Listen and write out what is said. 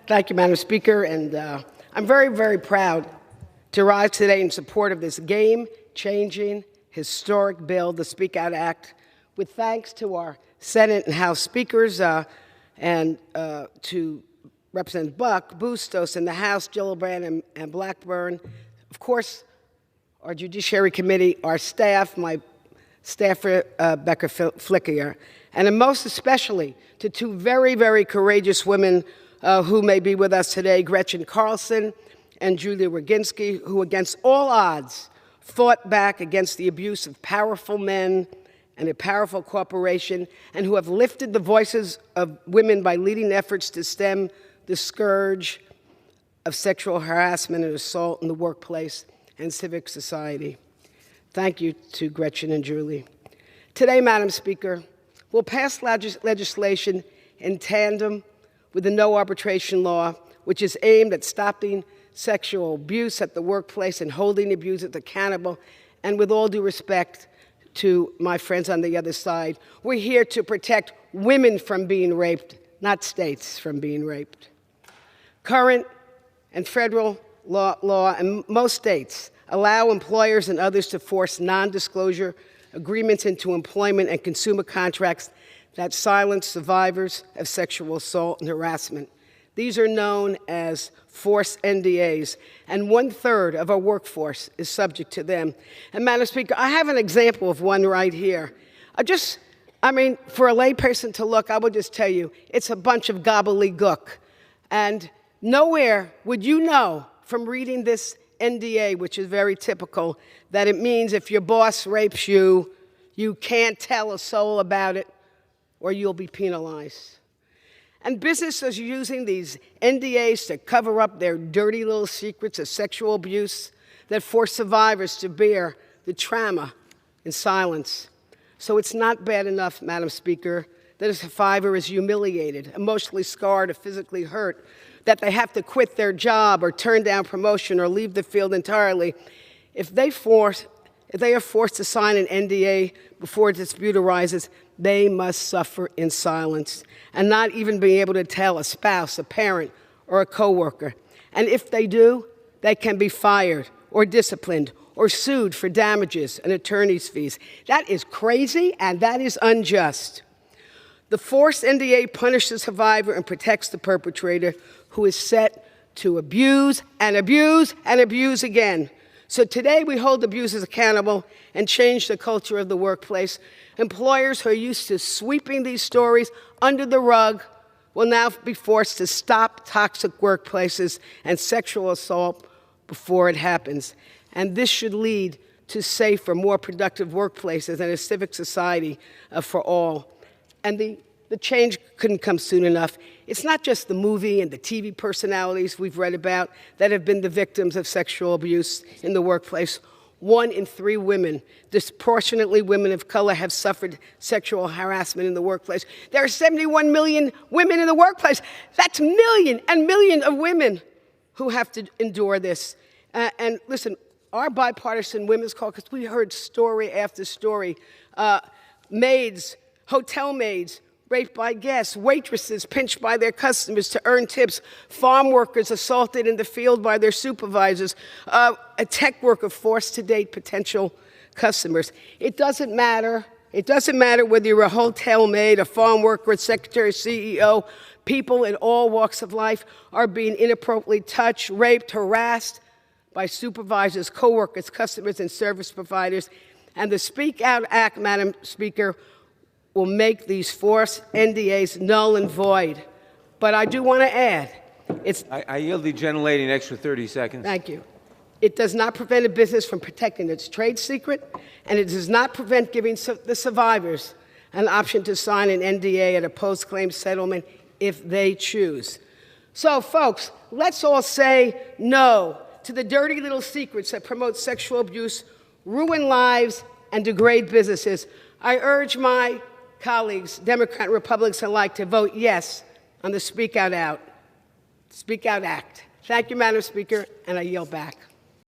Thank you, Madam Speaker, and I'm very, very proud to rise today in support of this game-changing, historic bill, the Speak Out Act, with thanks to our Senate and House speakers and to Representative Buck, Bustos in the House, Gillibrand and Blackburn, of course, our Judiciary Committee, our staff, my staffer, Becca Flickier, and most especially to two very, very courageous women who may be with us today, Gretchen Carlson and Julia Roginski, who against all odds fought back against the abuse of powerful men and a powerful corporation, and who have lifted the voices of women by leading efforts to stem the scourge of sexual harassment and assault in the workplace and civic society. Thank you to Gretchen and Julie. Today, Madam Speaker, we'll pass legislation in tandem with the no arbitration law, which is aimed at stopping sexual abuse at the workplace and holding abusers accountable. And with all due respect to my friends on the other side, we're here to protect women from being raped, not states from being raped. Current and federal law in most states allow employers and others to force non-disclosure agreements into employment and consumer contracts that silence survivors of sexual assault and harassment. These are known as forced NDAs, and 1/3 of our workforce is subject to them. And Madam Speaker, I have an example of one right here. For a layperson to look, I would just tell you, it's a bunch of gobbledygook. And nowhere would you know from reading this NDA, which is very typical, that it means if your boss rapes you, you can't tell a soul about it, or you'll be penalized. And businesses are using these NDAs to cover up their dirty little secrets of sexual abuse that force survivors to bear the trauma in silence. So it's not bad enough, Madam Speaker, that a survivor is humiliated, emotionally scarred, or physically hurt, that they have to quit their job or turn down promotion or leave the field entirely. If they are forced to sign an NDA before a dispute arises, they must suffer in silence and not even be able to tell a spouse, a parent, or a coworker. And if they do, they can be fired or disciplined or sued for damages and attorney's fees. That is crazy and that is unjust. The forced NDA punishes the survivor and protects the perpetrator, who is set to abuse and abuse and abuse again. So today we hold abusers accountable and change the culture of the workplace. Employers who are used to sweeping these stories under the rug will now be forced to stop toxic workplaces and sexual assault before it happens. And this should lead to safer, more productive workplaces and a civic society for all. And the change couldn't come soon enough. It's not just the movie and the TV personalities we've read about that have been the victims of sexual abuse in the workplace. 1 in 3 women, disproportionately women of color, have suffered sexual harassment in the workplace. There are 71 million women in the workplace. That's million and million of women who have to endure this. And listen, our bipartisan women's caucus, we heard story after story. Maids, hotel maids, raped by guests, waitresses pinched by their customers to earn tips, farm workers assaulted in the field by their supervisors, a tech worker forced to date potential customers. It doesn't matter. It doesn't matter whether you're a hotel maid, a farm worker, a secretary, CEO. People in all walks of life are being inappropriately touched, raped, harassed by supervisors, coworkers, customers, and service providers. And the Speak Out Act, Madam Speaker, will make these forced NDAs null and void. But I do want to add, I yield the gentlelady an extra 30 seconds. Thank you. It does not prevent a business from protecting its trade secret, and it does not prevent giving the survivors an option to sign an NDA at a post-claim settlement if they choose. So, folks, let's all say no to the dirty little secrets that promote sexual abuse, ruin lives, and degrade businesses. I urge my colleagues, Democrat and Republicans alike, to vote yes on the Speak Out Act. Thank you, Madam Speaker, and I yield back.